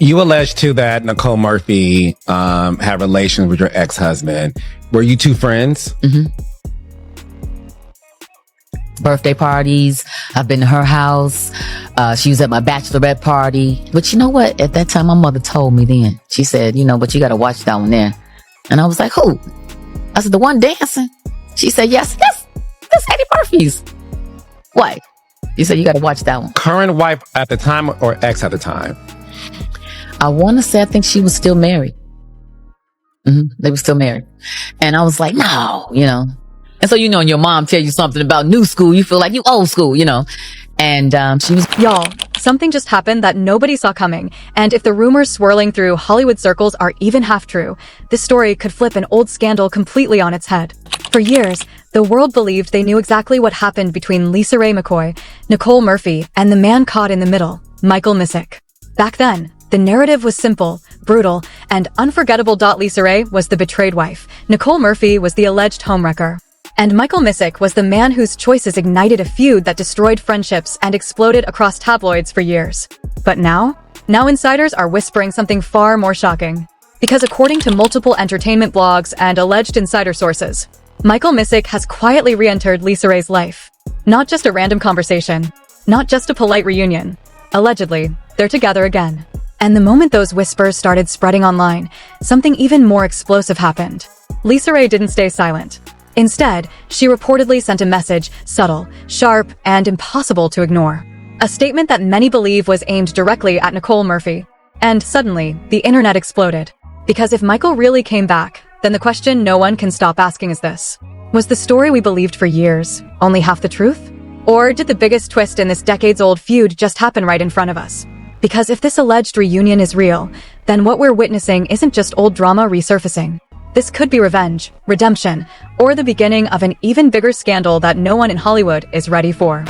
You alleged too that Nicole Murphy had relations with your ex-husband. Were you two friends? Mm-hmm. Birthday parties. I've been to her house. She was at my bachelorette party. But you know what? At that time, my mother told me then. She said, but you got to watch that one there. And I was like, who? I said, the one dancing. She said, yes, that's Eddie Murphy's wife. She said, you got to watch that one. Current wife at the time or ex at the time? I want to say, I think she was still married. They were still married. And I was like, no, And so, when your mom tell you something about new school, you feel like you old school, And she was... Y'all, something just happened that nobody saw coming. And if the rumors swirling through Hollywood circles are even half true, this story could flip an old scandal completely on its head. For years, the world believed they knew exactly what happened between LisaRaye McCoy, Nicole Murphy, and the man caught in the middle, Michael Misick. Back then, the narrative was simple, brutal, and unforgettable. LisaRaye was the betrayed wife. Nicole Murphy was the alleged homewrecker. And Michael Misick was the man whose choices ignited a feud that destroyed friendships and exploded across tabloids for years. But now insiders are whispering something far more shocking. Because according to multiple entertainment blogs and alleged insider sources, Michael Misick has quietly re-entered LisaRaye's life. Not just a random conversation, not just a polite reunion. Allegedly, they're together again. And the moment those whispers started spreading online, something even more explosive happened. LisaRaye didn't stay silent. Instead, she reportedly sent a message, subtle, sharp, and impossible to ignore. A statement that many believe was aimed directly at Nicole Murphy. And suddenly, the internet exploded. Because if Michael really came back, then the question no one can stop asking is this. Was the story we believed for years only half the truth? Or did the biggest twist in this decades-old feud just happen right in front of us? Because if this alleged reunion is real, then what we're witnessing isn't just old drama resurfacing. This could be revenge, redemption, or the beginning of an even bigger scandal that no one in Hollywood is ready for.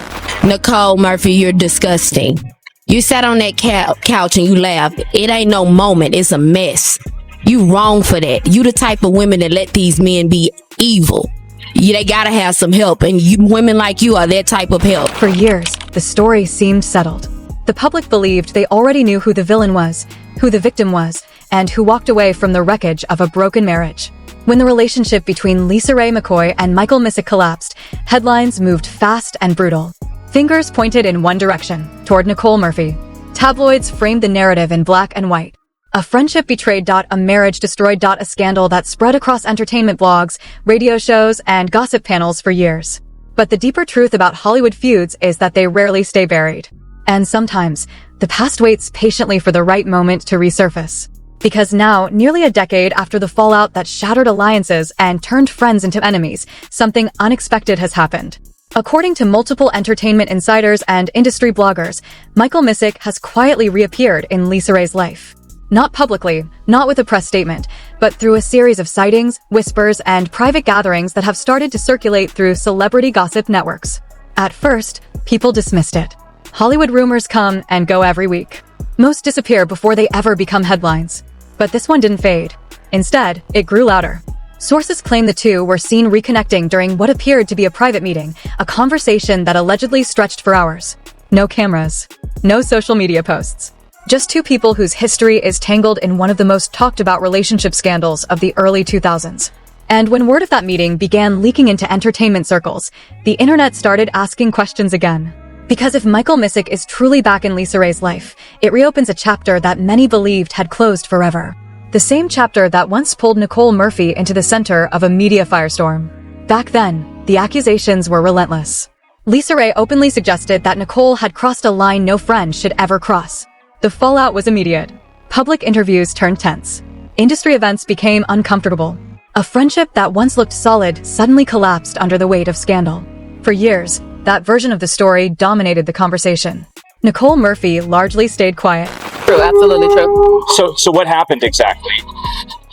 Nicole Murphy, you're disgusting. You sat on that couch and you laughed. It ain't no moment. It's a mess. You wrong for that. You the type of women that let these men be evil. They gotta have some help, and women like you are that type of help. For years, the story seemed settled. The public believed they already knew who the villain was, who the victim was, and who walked away from the wreckage of a broken marriage. When the relationship between LisaRaye McCoy and Michael Misick collapsed, headlines moved fast and brutal. Fingers pointed in one direction, toward Nicole Murphy. Tabloids framed the narrative in black and white. A friendship betrayed. A marriage destroyed. A scandal that spread across entertainment blogs, radio shows, and gossip panels for years. But the deeper truth about Hollywood feuds is that they rarely stay buried. And sometimes, the past waits patiently for the right moment to resurface. Because now, nearly a decade after the fallout that shattered alliances and turned friends into enemies, something unexpected has happened. According to multiple entertainment insiders and industry bloggers, Michael Misick has quietly reappeared in LisaRaye's life. Not publicly, not with a press statement, but through a series of sightings, whispers, and private gatherings that have started to circulate through celebrity gossip networks. At first, people dismissed it. Hollywood rumors come and go every week. Most disappear before they ever become headlines. But this one didn't fade. Instead, it grew louder. Sources claim the two were seen reconnecting during what appeared to be a private meeting, a conversation that allegedly stretched for hours. No cameras, no social media posts. Just two people whose history is tangled in one of the most talked about relationship scandals of the early 2000s. And when word of that meeting began leaking into entertainment circles, the internet started asking questions again. Because if Michael Misick is truly back in LisaRaye's life, it reopens a chapter that many believed had closed forever. The same chapter that once pulled Nicole Murphy into the center of a media firestorm. Back then, the accusations were relentless. LisaRaye openly suggested that Nicole had crossed a line no friend should ever cross. The fallout was immediate. Public interviews turned tense. Industry events became uncomfortable. A friendship that once looked solid suddenly collapsed under the weight of scandal. For years, that version of the story dominated the conversation. Nicole Murphy largely stayed quiet. True, absolutely true. So what happened exactly?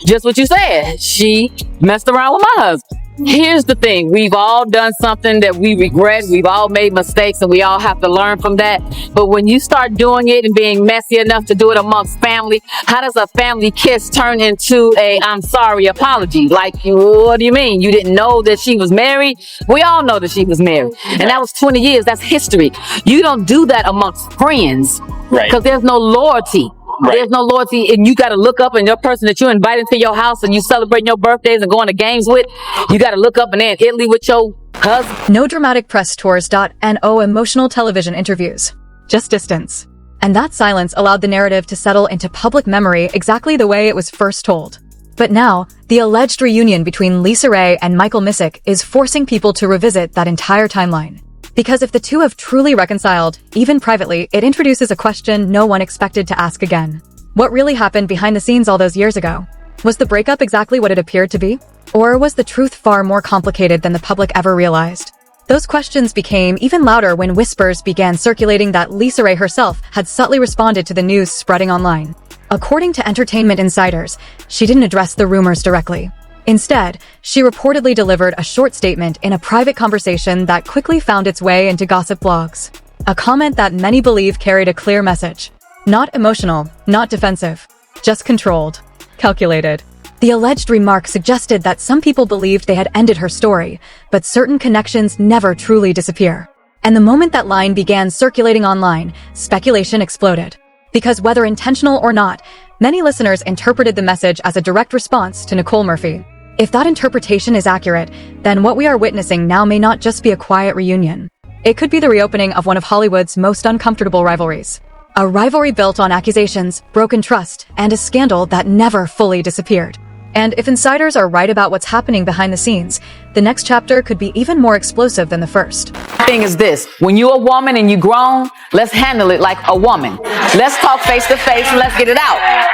Just what you said. She messed around with my husband. Here's the thing. We've all done something that we regret. We've all made mistakes and we all have to learn from that. But when you start doing it and being messy enough to do it amongst family, how does a family kiss turn into a I'm sorry apology? Like, what do you mean? You didn't know that she was married? We all know that she was married. And that was 20 years. That's history. You don't do that amongst friends. Right. Because there's no loyalty. Right. There's no loyalty, and you got to look up, and your person that you invited to your house and you celebrating your birthdays and going to games with, you got to look up and they're in Italy with your husband. No dramatic press tours. No emotional television interviews. Just distance. And that silence allowed the narrative to settle into public memory exactly the way it was first told. But now, the alleged reunion between LisaRaye and Michael Misick is forcing people to revisit that entire timeline. Because if the two have truly reconciled, even privately, it introduces a question no one expected to ask again. What really happened behind the scenes all those years ago? Was the breakup exactly what it appeared to be? Or was the truth far more complicated than the public ever realized? Those questions became even louder when whispers began circulating that LisaRaye herself had subtly responded to the news spreading online. According to entertainment insiders, she didn't address the rumors directly. Instead, she reportedly delivered a short statement in a private conversation that quickly found its way into gossip blogs. A comment that many believe carried a clear message. Not emotional, not defensive, just controlled, calculated. The alleged remark suggested that some people believed they had ended her story, but certain connections never truly disappear. And the moment that line began circulating online, speculation exploded. Because whether intentional or not, many listeners interpreted the message as a direct response to Nicole Murphy. If that interpretation is accurate, then what we are witnessing now may not just be a quiet reunion. It could be the reopening of one of Hollywood's most uncomfortable rivalries. A rivalry built on accusations, broken trust, and a scandal that never fully disappeared. And if insiders are right about what's happening behind the scenes, the next chapter could be even more explosive than the first. Thing is this, when you're a woman and you're grown, let's handle it like a woman. Let's talk face to face and let's get it out.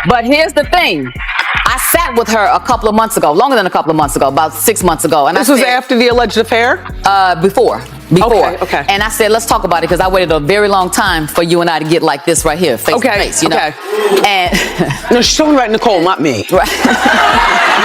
But here's the thing. I sat with her a couple of months ago, longer than a couple of months ago, about 6 months ago. And this was after the alleged affair? Before. Okay. And I said, let's talk about it, because I waited a very long time for you and I to get like this right here, face to face, you know? And no, she's talking about Nicole, not me. Right.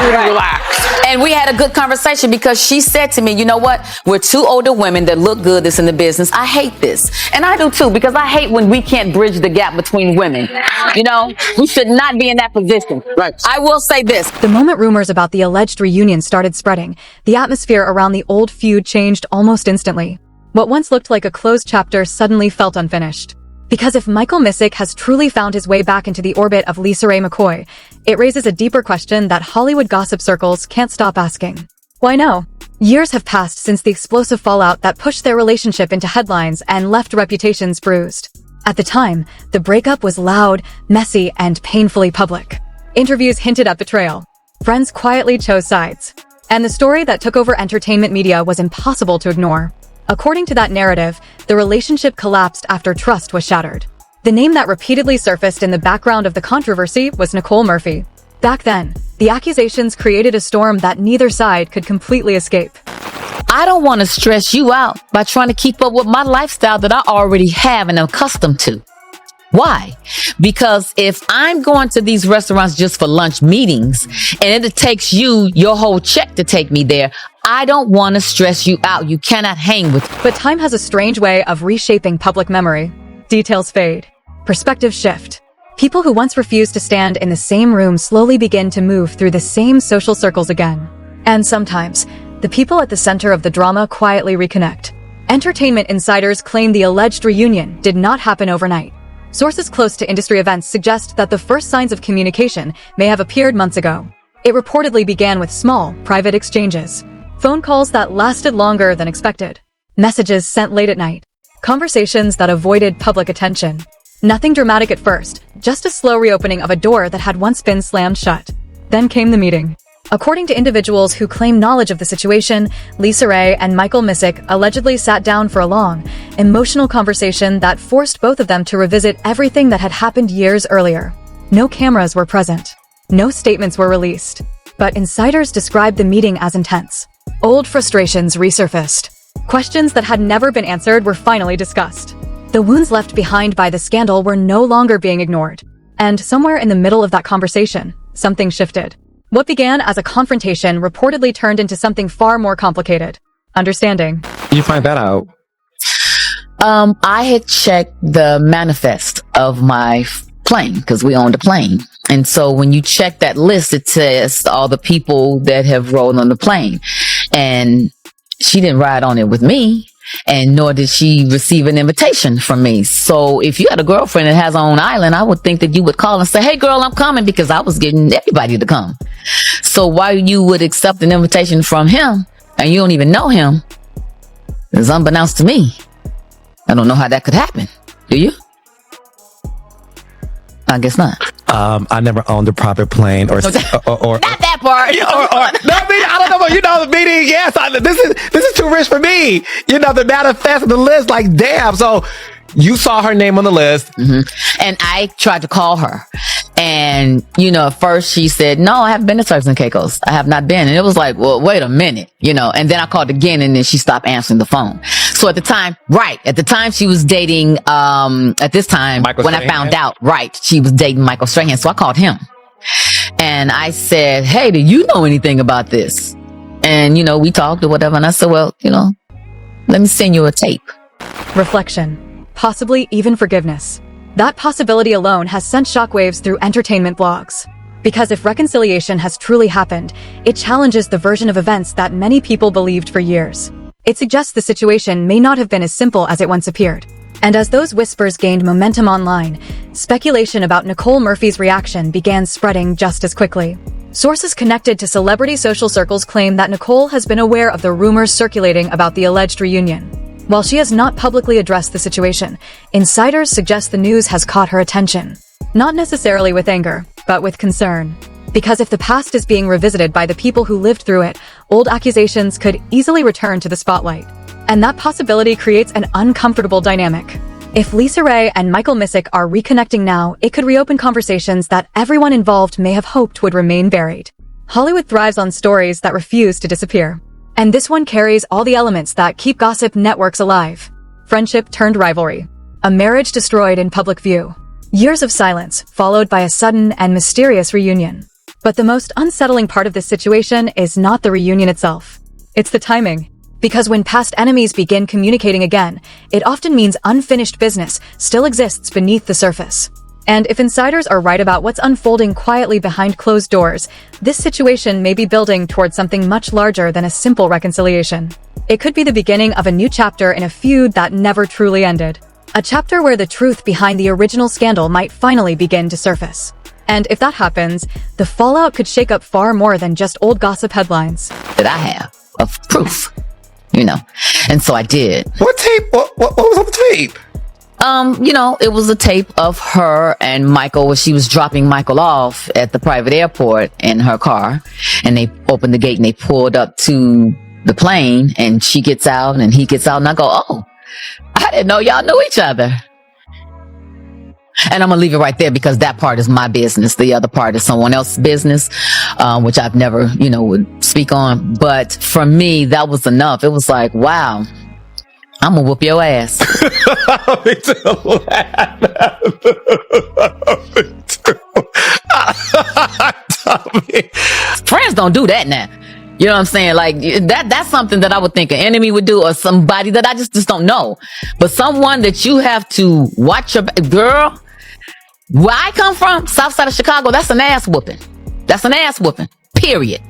Relax. And we had a good conversation, because she said to me, you know what? We're two older women that look good that's in the business. I hate this. And I do too, because I hate when we can't bridge the gap between women. You know, we should not be in that position. Right. I will say this. The moment rumors about the alleged reunion started spreading, the atmosphere around the old feud changed almost instantly. What once looked like a closed chapter suddenly felt unfinished. Because if Michael Misick has truly found his way back into the orbit of LisaRaye McCoy, it raises a deeper question that Hollywood gossip circles can't stop asking. Why no? Years have passed since the explosive fallout that pushed their relationship into headlines and left reputations bruised. At the time, the breakup was loud, messy, and painfully public. Interviews hinted at betrayal. Friends quietly chose sides. And the story that took over entertainment media was impossible to ignore. According to that narrative, the relationship collapsed after trust was shattered. The name that repeatedly surfaced in the background of the controversy was Nicole Murphy. Back then, the accusations created a storm that neither side could completely escape. I don't want to stress you out by trying to keep up with my lifestyle that I already have and am accustomed to. Why? Because if I'm going to these restaurants just for lunch meetings and it takes you your whole check to take me there, I don't want to stress you out. You cannot hang with me. But time has a strange way of reshaping public memory. Details fade. Perspectives shift. People who once refused to stand in the same room slowly begin to move through the same social circles again. And sometimes, the people at the center of the drama quietly reconnect. Entertainment insiders claim the alleged reunion did not happen overnight. Sources close to industry events suggest that the first signs of communication may have appeared months ago. It reportedly began with small, private exchanges. Phone calls that lasted longer than expected. Messages sent late at night. Conversations that avoided public attention. Nothing dramatic at first, just a slow reopening of a door that had once been slammed shut. Then came the meeting. According to individuals who claim knowledge of the situation, LisaRaye and Michael Misick allegedly sat down for a long, emotional conversation that forced both of them to revisit everything that had happened years earlier. No cameras were present. No statements were released. But insiders described the meeting as intense. Old frustrations resurfaced. Questions that had never been answered were finally discussed. The wounds left behind by the scandal were no longer being ignored. And somewhere in the middle of that conversation, something shifted. What began as a confrontation reportedly turned into something far more complicated. Understanding. Did you find that out? I had checked the manifest of my plane because we owned a plane. And so when you check that list, it says all the people that have rolled on the plane. And she didn't ride on it with me. And nor did she receive an invitation from me. So if you had a girlfriend that has her own island, I would think that you would call and say, hey girl, I'm coming, because I was getting everybody to come. So why you would accept an invitation from him and you don't even know him is unbeknownst to me. I don't know how that could happen. Do you? I guess not. I never owned a private plane or not that part. no, I don't know, but meaning, yes, this is too rich for me. The manifest of the list, like, damn. So you saw her name on the list. Mm-hmm. And I tried to call her. And, at first she said, no, I haven't been to Turks and Caicos. I have not been. And it was like, well, wait a minute, and then I called again and then she stopped answering the phone. So at the time she was dating, at this time, Michael when Strahan? I found out, she was dating Michael Strahan. So I called him and I said, hey, do you know anything about this? And, we talked or whatever. And I said, well, let me send you a tape. Reflection, possibly even forgiveness. That possibility alone has sent shockwaves through entertainment blogs. Because if reconciliation has truly happened, it challenges the version of events that many people believed for years. It suggests the situation may not have been as simple as it once appeared. And as those whispers gained momentum online, speculation about Nicole Murphy's reaction began spreading just as quickly. Sources connected to celebrity social circles claim that Nicole has been aware of the rumors circulating about the alleged reunion. While she has not publicly addressed the situation, insiders suggest the news has caught her attention. Not necessarily with anger, but with concern. Because if the past is being revisited by the people who lived through it, old accusations could easily return to the spotlight. And that possibility creates an uncomfortable dynamic. If LisaRaye and Michael Misick are reconnecting now, it could reopen conversations that everyone involved may have hoped would remain buried. Hollywood thrives on stories that refuse to disappear. And this one carries all the elements that keep gossip networks alive. Friendship turned rivalry. A marriage destroyed in public view. Years of silence, followed by a sudden and mysterious reunion. But the most unsettling part of this situation is not the reunion itself. It's the timing. Because when past enemies begin communicating again, it often means unfinished business still exists beneath the surface. And if insiders are right about what's unfolding quietly behind closed doors, this situation may be building towards something much larger than a simple reconciliation. It could be the beginning of a new chapter in a feud that never truly ended. A chapter where the truth behind the original scandal might finally begin to surface. And if that happens, the fallout could shake up far more than just old gossip headlines. That I have of proof, and so I did. What tape? What was on the tape? It was a tape of her and Michael where she was dropping Michael off at the private airport in her car. And they opened the gate and they pulled up to the plane and she gets out and he gets out and I go, oh, I didn't know y'all knew each other. And I'm going to leave it right there because that part is my business. The other part is someone else's business, which I've never, would speak on. But for me, that was enough. It was like, wow. I'm gonna whoop your ass. Me too. Friends don't do that now. You know what I'm saying? Like that's something that I would think an enemy would do or somebody that I just don't know. But someone that you have to watch your girl. Where I come from, south side of Chicago, that's an ass whooping. That's an ass whooping. Period.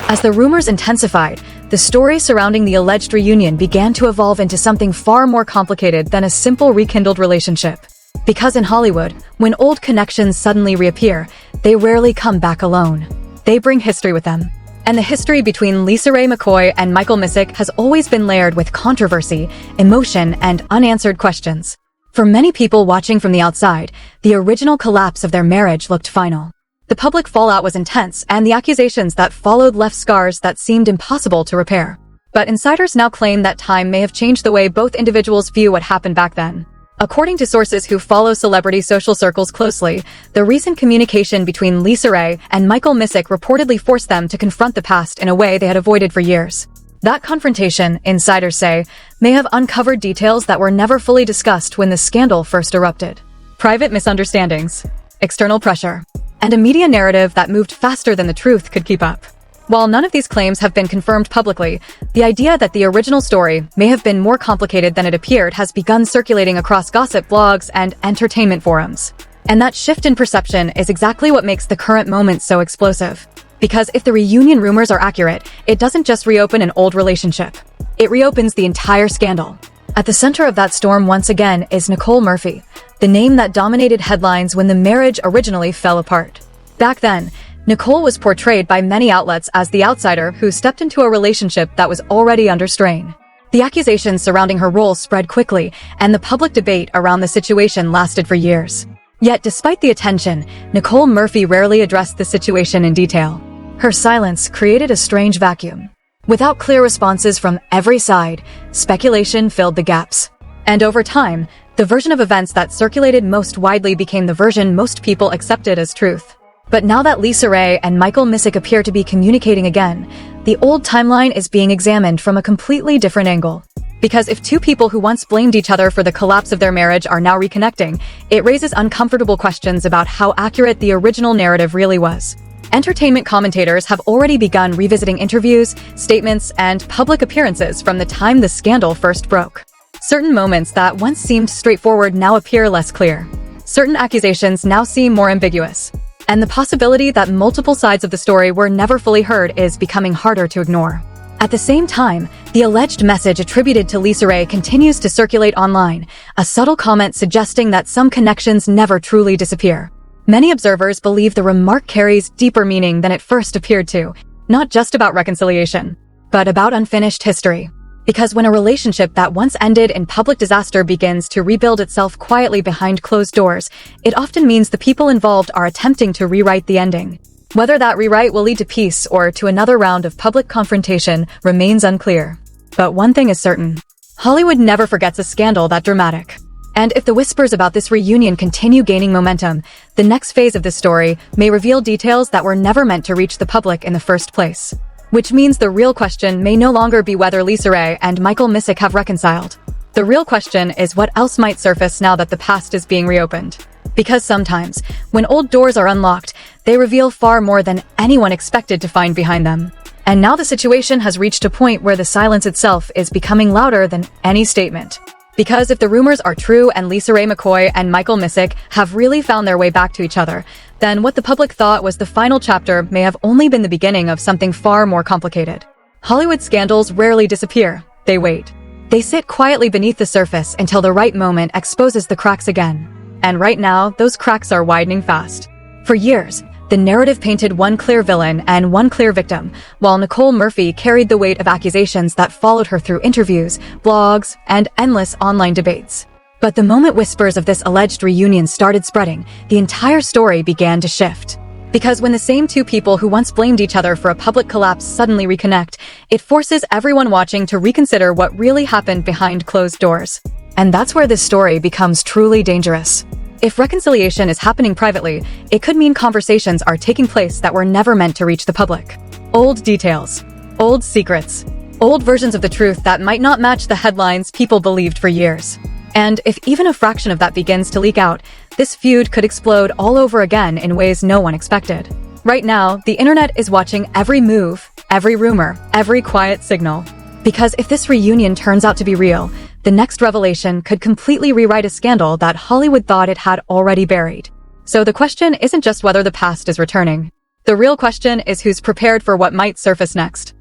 As the rumors intensified, the story surrounding the alleged reunion began to evolve into something far more complicated than a simple rekindled relationship. Because in Hollywood, when old connections suddenly reappear, they rarely come back alone. They bring history with them. And the history between LisaRaye McCoy and Michael Misick has always been layered with controversy, emotion, and unanswered questions. For many people watching from the outside, the original collapse of their marriage looked final. The public fallout was intense, and the accusations that followed left scars that seemed impossible to repair. But insiders now claim that time may have changed the way both individuals view what happened back then. According to sources who follow celebrity social circles closely, the recent communication between LisaRaye and Michael Misick reportedly forced them to confront the past in a way they had avoided for years. That confrontation, insiders say, may have uncovered details that were never fully discussed when the scandal first erupted. Private misunderstandings, external pressure, and a media narrative that moved faster than the truth could keep up. While none of these claims have been confirmed publicly, the idea that the original story may have been more complicated than it appeared has begun circulating across gossip blogs and entertainment forums. And that shift in perception is exactly what makes the current moment so explosive. Because if the reunion rumors are accurate, it doesn't just reopen an old relationship. It reopens the entire scandal. At the center of that storm once again is Nicole Murphy, the name that dominated headlines when the marriage originally fell apart. Back then, Nicole was portrayed by many outlets as the outsider who stepped into a relationship that was already under strain. The accusations surrounding her role spread quickly, and the public debate around the situation lasted for years. Yet despite the attention, Nicole Murphy rarely addressed the situation in detail. Her silence created a strange vacuum. Without clear responses from every side, speculation filled the gaps. And over time, the version of events that circulated most widely became the version most people accepted as truth. But now that LisaRaye and Misick appear to be communicating again, the old timeline is being examined from a completely different angle. Because if two people who once blamed each other for the collapse of their marriage are now reconnecting, it raises uncomfortable questions about how accurate the original narrative really was. Entertainment commentators have already begun revisiting interviews, statements, and public appearances from the time the scandal first broke. Certain moments that once seemed straightforward now appear less clear. Certain accusations now seem more ambiguous. And the possibility that multiple sides of the story were never fully heard is becoming harder to ignore. At the same time, the alleged message attributed to LisaRaye continues to circulate online, a subtle comment suggesting that some connections never truly disappear. Many observers believe the remark carries deeper meaning than it first appeared to, not just about reconciliation, but about unfinished history. Because when a relationship that once ended in public disaster begins to rebuild itself quietly behind closed doors, it often means the people involved are attempting to rewrite the ending. Whether that rewrite will lead to peace or to another round of public confrontation remains unclear. But one thing is certain: Hollywood never forgets a scandal that dramatic. And if the whispers about this reunion continue gaining momentum, the next phase of this story may reveal details that were never meant to reach the public in the first place. Which means the real question may no longer be whether LisaRaye and Misick have reconciled. The real question is what else might surface now that the past is being reopened. Because sometimes, when old doors are unlocked, they reveal far more than anyone expected to find behind them. And now the situation has reached a point where the silence itself is becoming louder than any statement. Because if the rumors are true and LisaRaye McCoy and Misick have really found their way back to each other, then what the public thought was the final chapter may have only been the beginning of something far more complicated. Hollywood scandals rarely disappear, they wait. They sit quietly beneath the surface until the right moment exposes the cracks again. And right now, those cracks are widening fast. For years, the narrative painted one clear villain and one clear victim, while Nicole Murphy carried the weight of accusations that followed her through interviews, blogs, and endless online debates. But the moment whispers of this alleged reunion started spreading, the entire story began to shift. Because when the same two people who once blamed each other for a public collapse suddenly reconnect, it forces everyone watching to reconsider what really happened behind closed doors. And that's where this story becomes truly dangerous. If reconciliation is happening privately, it could mean conversations are taking place that were never meant to reach the public. Old details, old secrets, old versions of the truth that might not match the headlines people believed for years. And if even a fraction of that begins to leak out, this feud could explode all over again in ways no one expected. Right now, the internet is watching every move, every rumor, every quiet signal. Because if this reunion turns out to be real, the next revelation could completely rewrite a scandal that Hollywood thought it had already buried. So the question isn't just whether the past is returning. The real question is who's prepared for what might surface next.